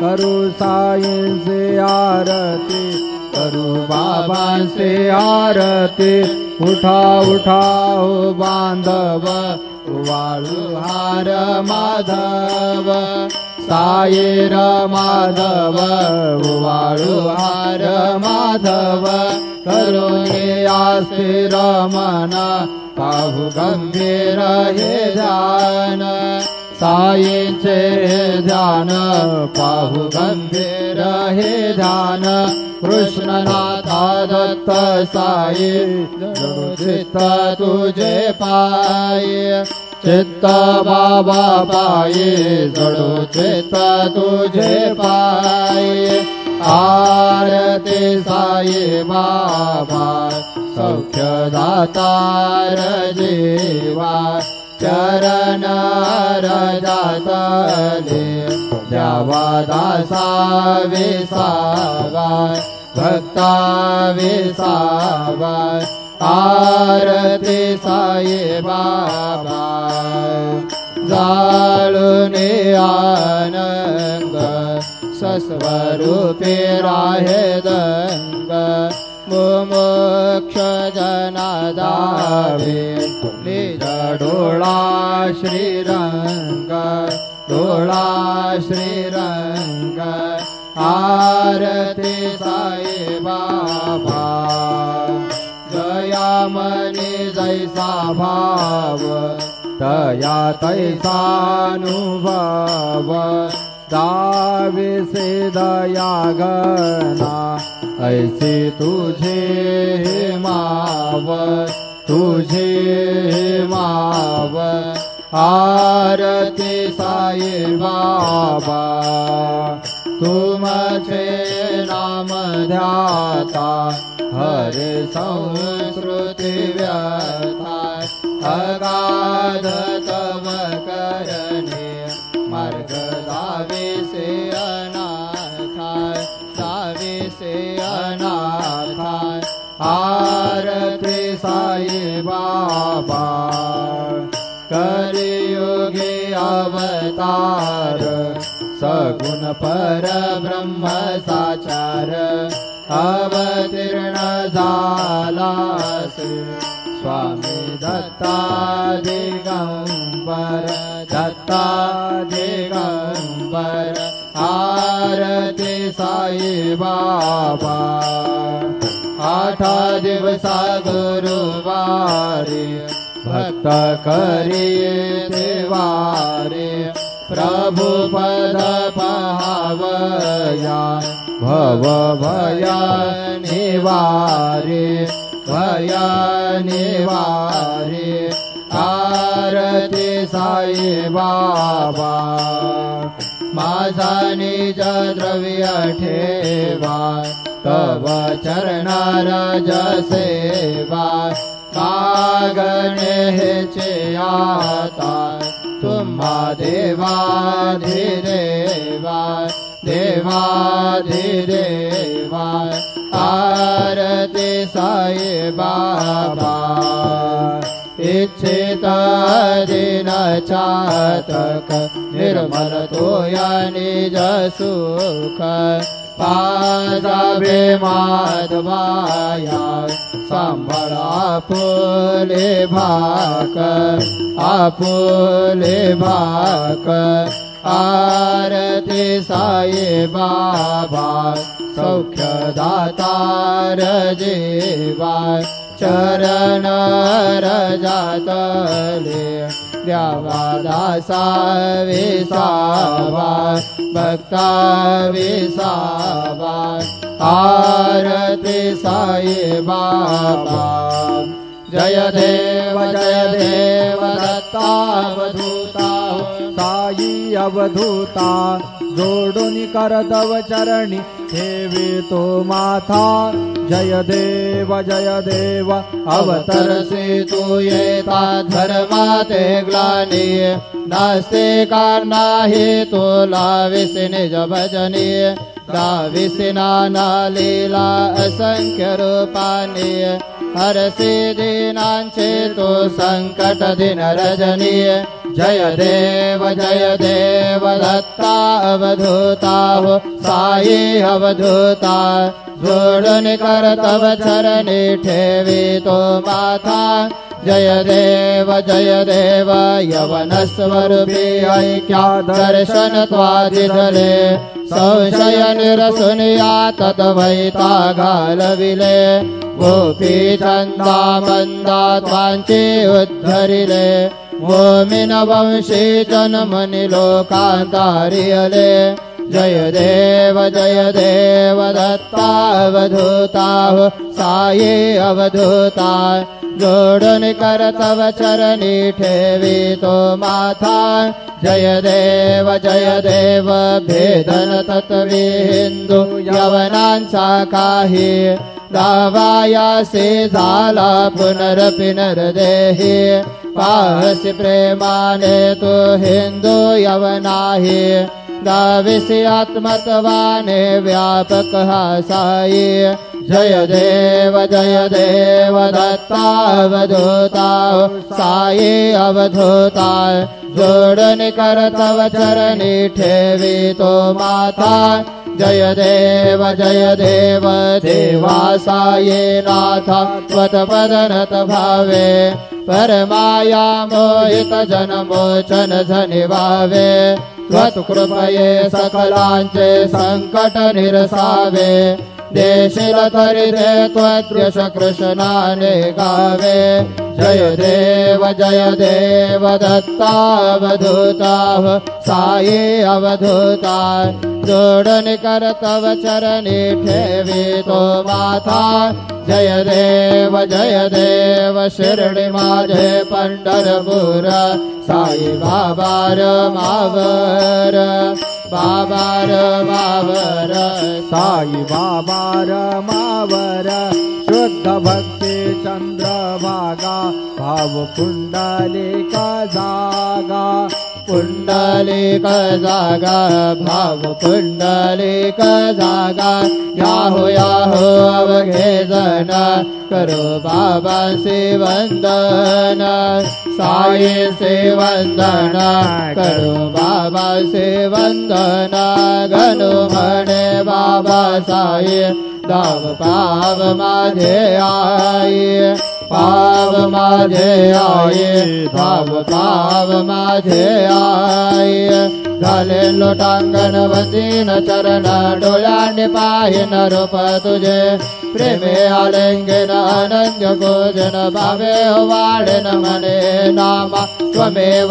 करू साईंचे आरती, करू बाबांचे आरती। उठा उठा हो बांधव, वाळू हार माधव, साईर माधव, वाळू हार माधव। करुणे आस्ते रमण, पाहू गंभीर हे ध्यान, साईंचे ध्यान, पाहू गंभीर हे ध्यान। कृष्णनाथा दत्त साई, जणू चित्त तुझे पायी, चित्त बाबा पायी, जणू चित्त तुझे पायी। आरती साई बाबा, सौख्य दातार जीवा, चरण रजातले द्यावा दासा विसावा, भक्ता विसावा। आरती साई बाबा, जाळूने आनंद, सस्वरूपे राहे दंग, मुमुक्ष जना दावे, निज डोळा श्रीरंग, डोळा श्रीरंग। आरती साई बाबा, जया मनी जैसा भाव, तया तैसानुभव। दाविसे दया गणा, ऐसे तुझे माव, तुझे माव। आरती साई बाबा, तुमचे नाम ध्याता, हरे संस्कृती व्यथा। अगाध तव करणे, मार्ग दाविसे अनाथा, दाविसे अनाथा। आरती साई बाबा, कलियुगे अवतार, सगुण परब्रह्म साचार। अवतीर्ण झालासे, स्वामी दत्ता दिगंबर, दत्ता दिगंबर। आरती साई बाबा, 8 दिवसा गुरुवारी, भक्त करिये देवारे। प्रभु पद पावया, भव भया निवारे, भया निवारे। आरती साई बाबा, माझा निज द्रव्य ठेवा, तव चरणारज सेवा। मागणे हेचे आता, तुम्हा देवाधिदेवा, देवाधिदेवा। आरती साई बाबा, इच्छित दिन चातक, निर्मल तोया निज सुख। पाजावे माधवाया, सांभाळ आपुले भाक, आपुले भाक। आरती साई बाबा, सौख्य दातार जीवा। चरण रजातले द्यावा दासा विसावा, भक्ता विसावा। आरती साई बाबा, जय देव दत्तावधूता, साई अवधूता। जोडून करतव चरणी ठेवी तो माथा। जय देव अवतरसे तू येता धर्माते ग्लानी। नास्ते कारणाही तुला विसिने जभजनी। गाविसी नाना लीला असंख्य रूपानी। हरसी दीनांचे तो संकट दिन रजनी। जय देव दत्ता अवधूता हो साई अवधूता जोडून कर तव चरणी ठेवी तो माथा जय देव यवन स्वरूपी ऐक्या दर्शन त्वादिधले संशय निरसुनिया तद्वैता घालविले गोपी चंदा मंदा त्वांचे उद्धरिले मोमिन वंशी जन्मनि लोकांतारियले जय देव दत्ता अवधूता हो साई अवधूता जोडून कर तव चरणी ठेवी तो माथा जय देव भेदन तत्वे हिंदू यवनांचा काही दावायासे झाला पुनरपि नरदेही पाहसी प्रेमाने तो हिंदू यवनाही दाविसी आत्मत्वाने व्यापक हा साई जय देव दत्ता अवधूता साई अवधूता जोडून कर तव चरणी ठेवी तो माथा जय देव देवा साई नाथा त्वत्पदनत भावे परमाया मोहित जनमोचन झनिवावे त्वत्कृपये सकलांचे संकट निरसावे देशील तरिते त्वद्यश कृष्णाने गावे जय देव दत्ता अवधूता साई अवधूता जोडून कर तव चरणी ठेवी तो माथा जय देव शिर्डी माझे पंढरपूर साई बाबार मावर बाबार मावर साई बाबार मावर शुद्ध भक्ती चंद्रभागा भाव पुंडलिका जागा पुंडलिक जागा भाव पुंडलिक जागा याहो अवघे जन करो बाबा से वंदन साई से वंदन करो बाबा से वंदन गणु म्हणे बाबा साई दाव पाव माझे आई पाव माझे आई पाव माझे आई झाले लोटांगण वंदीन चरण डोळ्याने पाहिन रूप तुझे प्रेमे आलिंगन अनन्य भोजन भावे वाढेन मने नामा त्वमेव